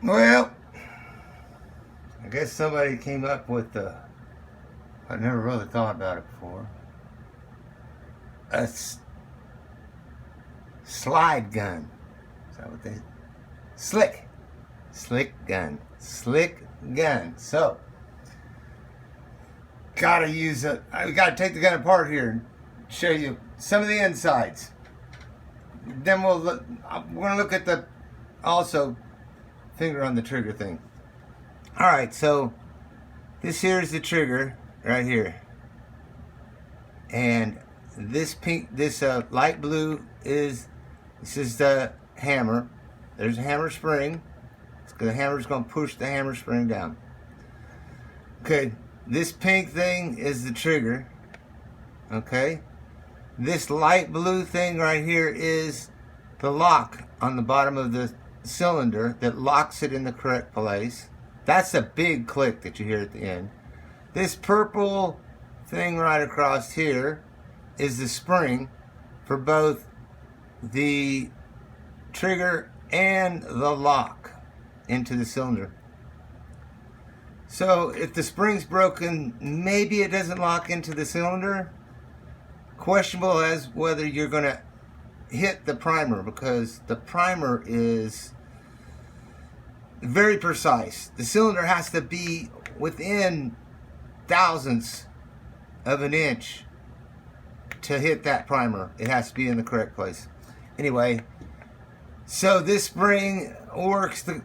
Well, I guess somebody came up with I never really thought about it before. A slide gun. Is that what they? Slick gun. Slick gun. So, gotta use it. I gotta take the gun apart here and show you some of the insides. Then we're gonna look at the also finger on the trigger thing. All right, so this here is the trigger right here, and this pink, this light blue is the hammer. There's a hammer spring. The hammer's going to push the hammer spring down. Okay, this pink thing is the trigger. Okay, this light blue thing right here is the lock on the bottom of the cylinder that locks it in the correct place. That's a big click that you hear at the end. This purple thing right across here is the spring for both the trigger and the lock into the cylinder. So if the spring's broken, maybe it doesn't lock into the cylinder. Questionable as whether you're going to hit the primer, because the primer is very precise. The cylinder has to be within thousandths of an inch to hit that primer. It has to be in the correct place. Anyway, so this spring works the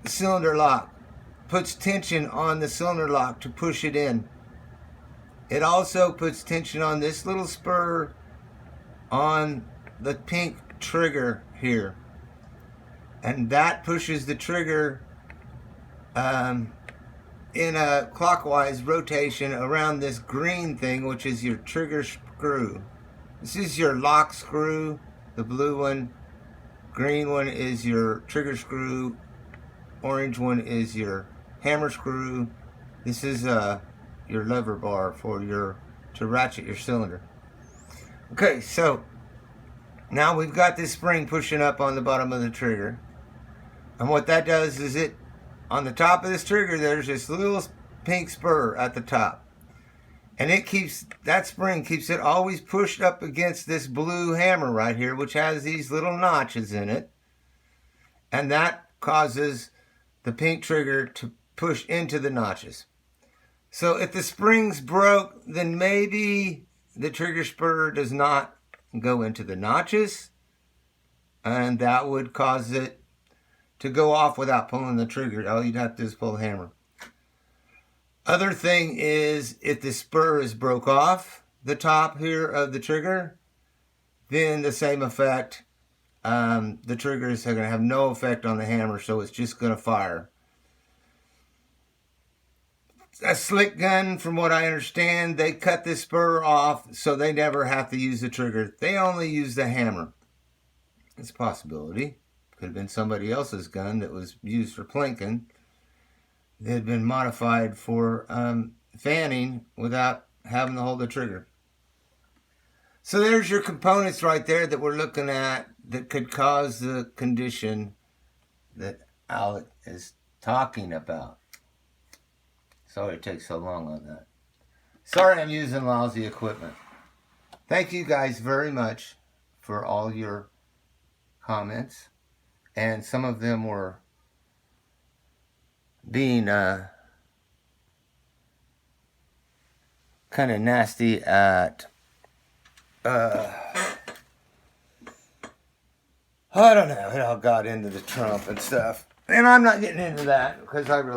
cylinder lock, puts tension on the cylinder lock to push it in. It also puts tension on this little spur on the pink trigger here, and that pushes the trigger in a clockwise rotation around this green thing, which is your trigger screw. This is your lock screw, the blue one. Green one is your trigger screw. Orange one is your hammer screw. This is your lever bar for to ratchet your cylinder. Okay, so now we've got this spring pushing up on the bottom of the trigger, and what that does is it, on the top of this trigger, there's this little pink spur at the top, and that spring keeps it always pushed up against this blue hammer right here, which has these little notches in it, and that causes the pink trigger to push into the notches. So if the spring's broke, then maybe the trigger spur does not go into the notches, and that would cause it to go off without pulling the trigger. All you'd have to do is pull the hammer. Other thing is, if the spur is broke off the top here of the trigger, then the same effect. The triggers are going to have no effect on the hammer, so it's just going to fire. A slick gun, from what I understand, they cut this spur off so they never have to use the trigger. They only use the hammer. It's a possibility. Could have been somebody else's gun that was used for plinking. It had been modified for fanning without having to hold the trigger. So there's your components right there that we're looking at that could cause the condition that Alec is talking about. Sorry it takes so long on that. Sorry I'm using lousy equipment. Thank you guys very much for all your comments. And some of them were being kind of nasty at I don't know, it all got into the Trump and stuff. And I'm not getting into that because I'm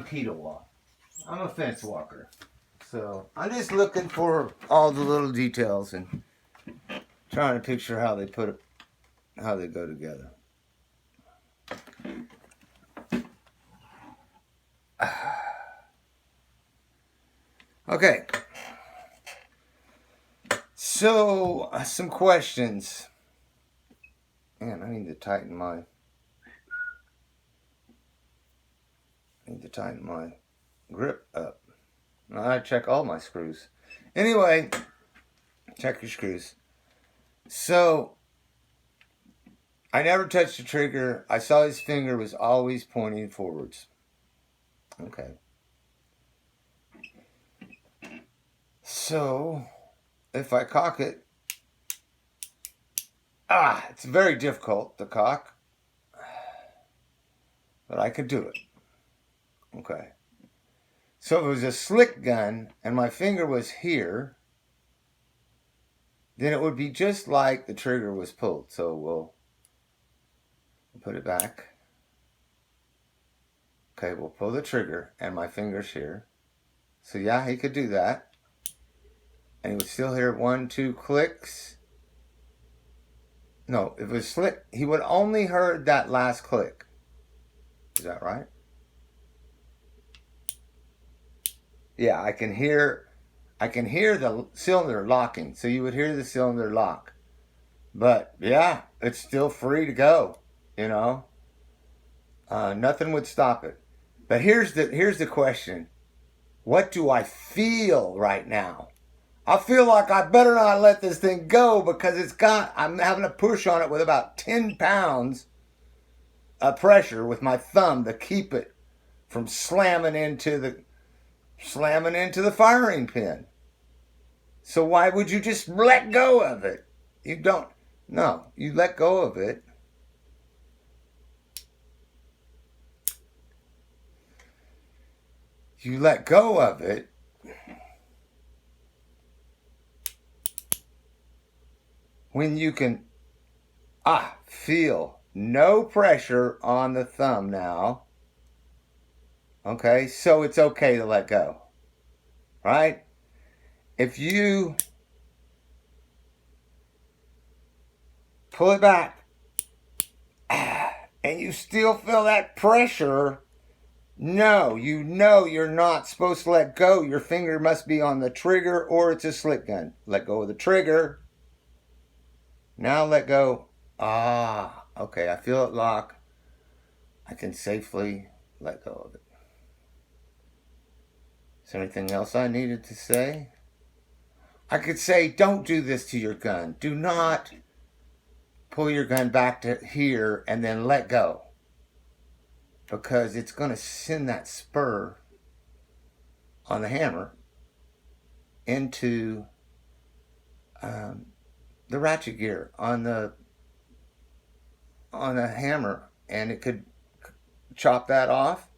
keto walk. I'm a fence walker. So I'm just looking for all the little details and trying to picture how they go together. Okay. So, some questions. Man, I need to tighten my grip up. I check all my screws. Anyway, check your screws. So, I never touched the trigger. I saw his finger was always pointing forwards. Okay. So, if I cock it, it's very difficult to cock, but I could do it. Okay. So if it was a slick gun and my finger was here, then it would be just like the trigger was pulled. So we'll put it back. Okay, we'll pull the trigger and my finger's here. So yeah, he could do that. And he would still hear 1, 2 clicks. No, if it was slick, he would only heard that last click. Is that right? Yeah, I can hear the cylinder locking. So you would hear the cylinder lock. But yeah, it's still free to go, you know. Nothing would stop it. But here's the question. What do I feel right now? I feel like I better not let this thing go because I'm having to push on it with about 10 pounds of pressure with my thumb to keep it from slamming into the firing pin. So why would you just let go of it? You don't. No, you let go of it. You let go of it. When you can feel no pressure on the thumb now. Okay, so it's okay to let go. Right? If you pull it back and you still feel that pressure, no, you know you're not supposed to let go. Your finger must be on the trigger or it's a slick gun. Let go of the trigger. Now let go. Okay, I feel it lock. I can safely let go of it. Is there anything else I needed to say? I could say, don't do this to your gun. Do not pull your gun back to here and then let go. Because it's going to send that spur on the hammer into the ratchet gear on the hammer, and it could chop that off,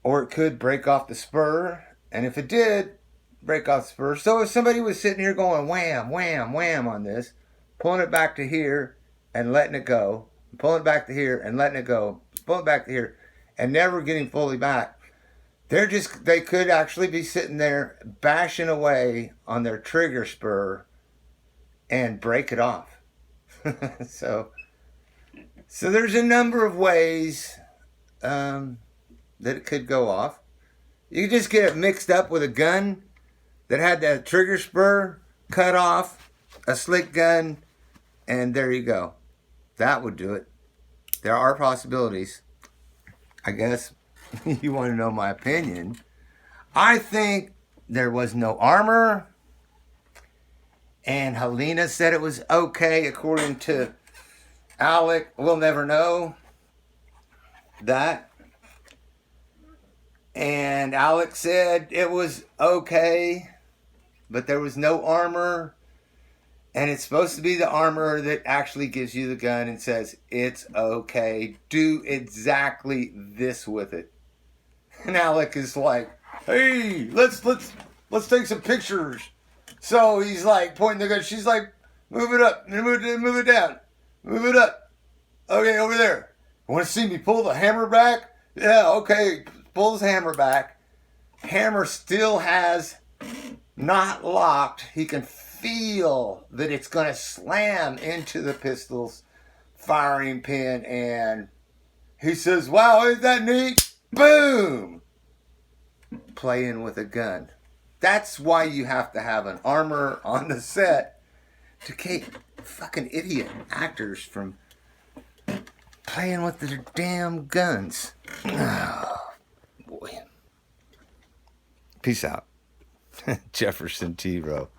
or it could break off the spur. And if it did break off the spur, so if somebody was sitting here going wham, wham, wham on this, pulling it back to here and letting it go, pulling it back to here and letting it go, pulling it back to here, and never getting fully back, they could actually be sitting there bashing away on their trigger spur and break it off. So there's a number of ways that it could go off. You could just get it mixed up with a gun that had that trigger spur cut off, a slick gun, and there you go. That would do it. There are possibilities. I guess you want to know my opinion. I think there was no armor, and Halyna said it was okay according to Alec. We'll never know that. And Alec said it was okay, but there was no armor. And it's supposed to be the armor that actually gives you the gun and says, it's okay, do exactly this with it. And Alec is like, hey, let's take some pictures. So he's like pointing the gun. She's like, move it up, move it down, move it up. Okay, over there. Want to see me pull the hammer back? Yeah, okay. Pulls hammer back. Hammer still has not locked. He can feel that it's going to slam into the pistol's firing pin, and he says, wow, isn't that neat? Boom! Playing with a gun. That's why you have to have an armor on the set to keep fucking idiot actors from playing with their damn guns. Oh, boy. Peace out. Jefferson T. Rowe.